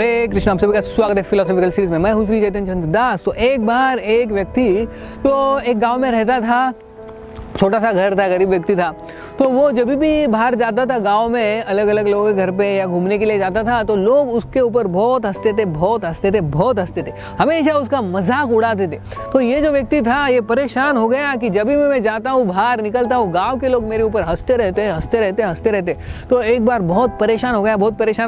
हरे कृष्ण, आप सभी का स्वागत है फिलोसॉफिकल सीरीज में। मैं हूं श्री चैतन्य चंद्र दास। तो एक बार एक व्यक्ति तो एक गांव में रहता था, छोटा सा घर था, गरीब व्यक्ति था। तो वो जब भी बाहर जाता था गांव में अलग अलग लोगों के घर पे या घूमने के लिए जाता था तो लोग उसके ऊपर बहुत हंसते थे, हमेशा उसका मजाक उड़ाते थे। तो ये जो व्यक्ति था ये परेशान हो गया कि जब भी मैं जाता हूँ, बाहर निकलता हूँ, गाँव के लोग मेरे ऊपर हंसते रहते। तो एक बार बहुत परेशान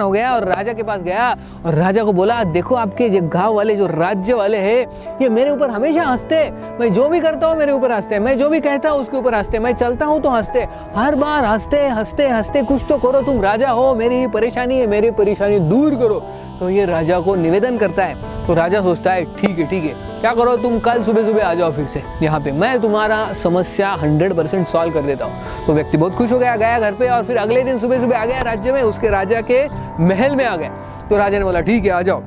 हो गया और राजा के पास गया और राजा को बोला, देखो आपके जो गाँव वाले, जो राज्य वाले है, ये मेरे ऊपर हमेशा हंसते। मैं जो भी करता हूँ मेरे ऊपर हंसते, मैं जो भी कहता हूँ उसके ऊपर हंसते, मैं चलता हूँ तो हंसते, हर बार हंसते। कुछ तो करो, तुम राजा हो, मेरी परेशानी है, मेरी परेशानी दूर करो। तो ये राजा को निवेदन करता है। तो राजा सोचता है ठीक है, क्या करो, तुम कल सुबह आ जाओ फिर से यहाँ पे, मैं तुम्हारा समस्या 100% सॉल्व कर देता हूँ। तो व्यक्ति बहुत खुश हो गया, गया घर पे और फिर अगले दिन सुबह आ गया राज्य में, उसके राजा के महल में आ गया। तो राजा ने बोला ठीक है आ जाओ।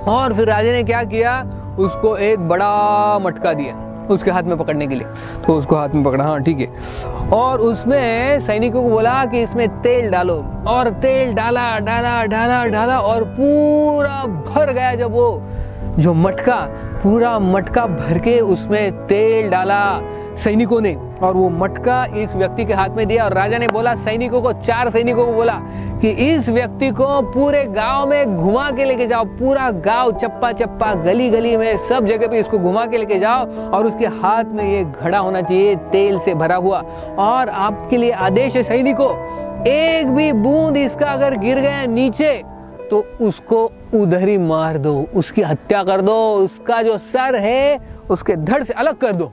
और फिर राजा ने क्या किया, उसको एक बड़ा मटका दिया उसके हाथ में पकड़ने के लिए। तो उसको हाथ में पकड़ा, हाँ ठीक है, और उसमें सैनिकों को बोला कि इसमें तेल डालो। और तेल डाला और पूरा भर गया। जब वो जो मटका, पूरा मटका भर के उसमें तेल डाला सैनिकों ने, और वो मटका इस व्यक्ति के हाथ में दिया। और राजा ने बोला सैनिकों को, 4 सैनिकों को बोला कि इस व्यक्ति को पूरे गांव में घुमा के लेके जाओ, पूरा गांव चप्पा गली में सब जगह पे इसको घुमा के लेके जाओ, और उसके हाथ में ये घड़ा होना चाहिए तेल से भरा हुआ। और आपके लिए आदेश है सैनिकों, एक भी बूंद इसका अगर गिर गया नीचे तो उसको उधर ही मार दो, उसकी हत्या कर दो, उसका जो सर है उसके धड़ से अलग कर दो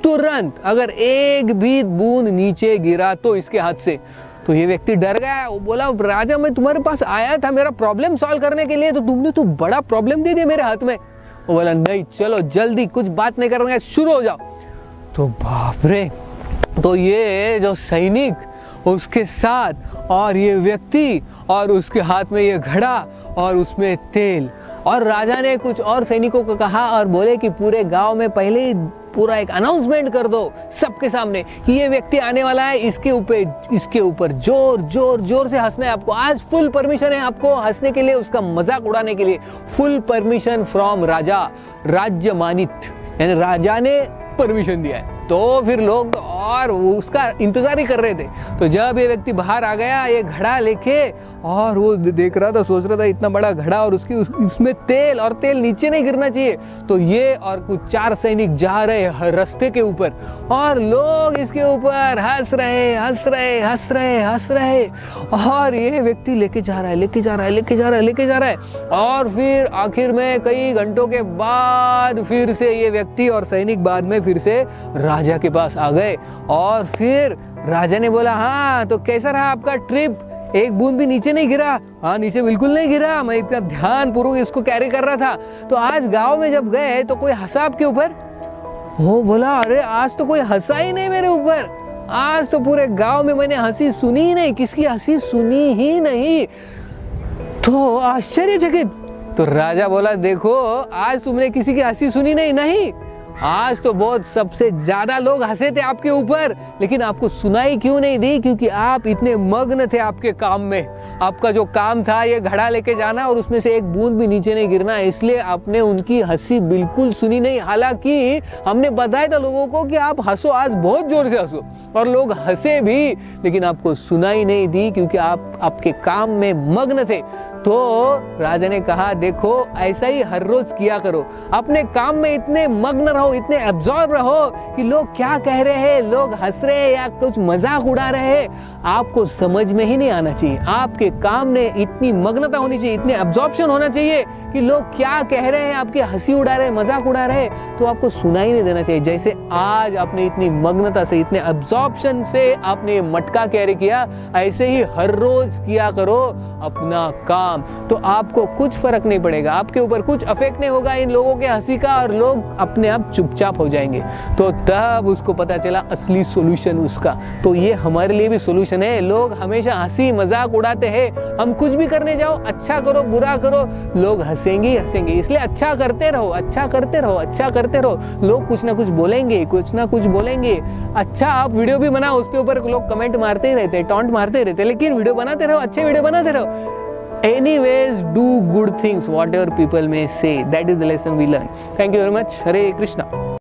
तुरंत, अगर एक भी बूंद नीचे गिरा तो इसके हाथ से। तो ये व्यक्ति डर गया, वो बोला राजा मैं तुम्हारे पास आया था मेरा प्रॉब्लम सॉल्व करने के लिए, तो तुमने तो बड़ा प्रॉब्लम दे दिया मेरे हाथ में। वो बोला नहीं, चलो जल्दी, कुछ बात नहीं करना, शुरू हो जाओ। तो बाप रे, तो ये जो सैनिक उसके साथ और ये व्यक्ति और उसके हाथ में ये घड़ा और उसमें तेल, और राजा ने कुछ और सैनिकों को कहा और बोले कि पूरे गांव में पहले ही पूरा एक अनाउंसमेंट कर दो सबके सामने कि ये व्यक्ति आने वाला है, इसके ऊपर जोर से हंसना है आपको। आज फुल परमिशन है आपको हंसने के लिए, उसका मजाक उड़ाने के लिए, फुल परमिशन फ्रॉम राजा, राज्य मानित, यानी राजा ने परमिशन दिया है। तो फिर लोग और उसका इंतजार ही कर रहे थे। तो जब ये व्यक्ति बाहर आ गया ये घड़ा लेके, और वो देख रहा था, सोच रहा था इतना बड़ा घड़ा और उसमें तेल, और तेल नीचे नहीं गिरना चाहिए। तो ये और कुछ 4 सैनिक जा रहे रास्ते के ऊपर, और लोग इसके ऊपर हंस रहे, और ये व्यक्ति लेके जा रहा है। और फिर आखिर में कई घंटों के बाद फिर से ये व्यक्ति और सैनिक बाद में फिर से राजा के पास आ गए। और फिर राजा ने बोला हाँ तो कैसा रहा आपका ट्रिप, एक बूंद भी नीचे नहीं गिरा? हाँ नीचे बिल्कुल नहीं गिरा, मैं इतना ध्यान पूर्वक इसको कैरी कर रहा था। तो आज गांव में जब गए तो कोई हंसा आपके ऊपर? वो बोला अरे आज तो कोई हंसा ही नहीं मेरे ऊपर, आज तो पूरे गांव में मैंने हंसी सुनी ही नहीं, किसकी हंसी सुनी ही नहीं। तो आश्चर्यचकित, तो राजा बोला देखो आज तुमने किसी की हंसी सुनी नहीं, आज तो बहुत सबसे ज्यादा लोग हंसे थे आपके ऊपर, लेकिन आपको सुनाई क्यों नहीं दी? क्योंकि आप इतने मग्न थे आपके काम में। आपका जो काम था ये घड़ा लेके जाना और उसमें से एक बूंद भी नीचे नहीं गिरना, इसलिए आपने उनकी हंसी बिल्कुल सुनी नहीं। हालांकि हमने बताया था लोगों को कि आप हंसो, आज बहुत जोर से हंसो, और लोग हंसे भी, लेकिन आपको सुनाई नहीं दी क्योंकि आप आपके काम में मग्न थे। तो राजा ने कहा देखो ऐसा ही हर रोज किया करो, अपने काम में इतने मग्न रहो, इतने एब्जॉर्ब रहो कि लोग क्या कह रहे हैं, लोग हंस रहे हैं या कुछ मजाक उड़ा रहे हैं, आपको समझ में ही नहीं आना चाहिए। आपके काम में इतनी मग्नता होनी चाहिए, इतने एब्जॉर्प्शन होना चाहिए कि लोग क्या कह रहे हैं, आपकी हंसी उड़ा रहे हैं, मजाक उड़ा रहे हैं, तो आपको सुनाई नहीं देना चाहिए। जैसे आज आपने इतनी मग्नता से, इतने एब्जॉर्प्शन से आपने मटका कैरी किया, ऐसे ही हर रोज किया करो अपना काम, तो आपको कुछ फर्क नहीं पड़ेगा, आपके ऊपर कुछ अफेक्ट नहीं होगा इन लोगों के हंसी का, और लोग अपने आप चुपचाप हो जाएंगे। तो तब उसको पता चला असली सॉल्यूशन उसका। तो ये हमारे लिए भी सॉल्यूशन है। लोग हमेशा हंसी मजाक उड़ाते हैं, हम कुछ भी करने जाओ, अच्छा करो बुरा करो, लोग हंसेंगे, इसलिए अच्छा करते रहो। लोग कुछ ना कुछ बोलेंगे। अच्छा आप वीडियो भी बनाओ, उसके ऊपर लोग कमेंट मारते ही रहते, टॉन्ट मारते ही रहते, लेकिन वीडियो बनाते रहो, अच्छे वीडियो बनाते रहो। Anyways, do good things, whatever people may say. That is the lesson we learn. Thank you very much. Hare Krishna.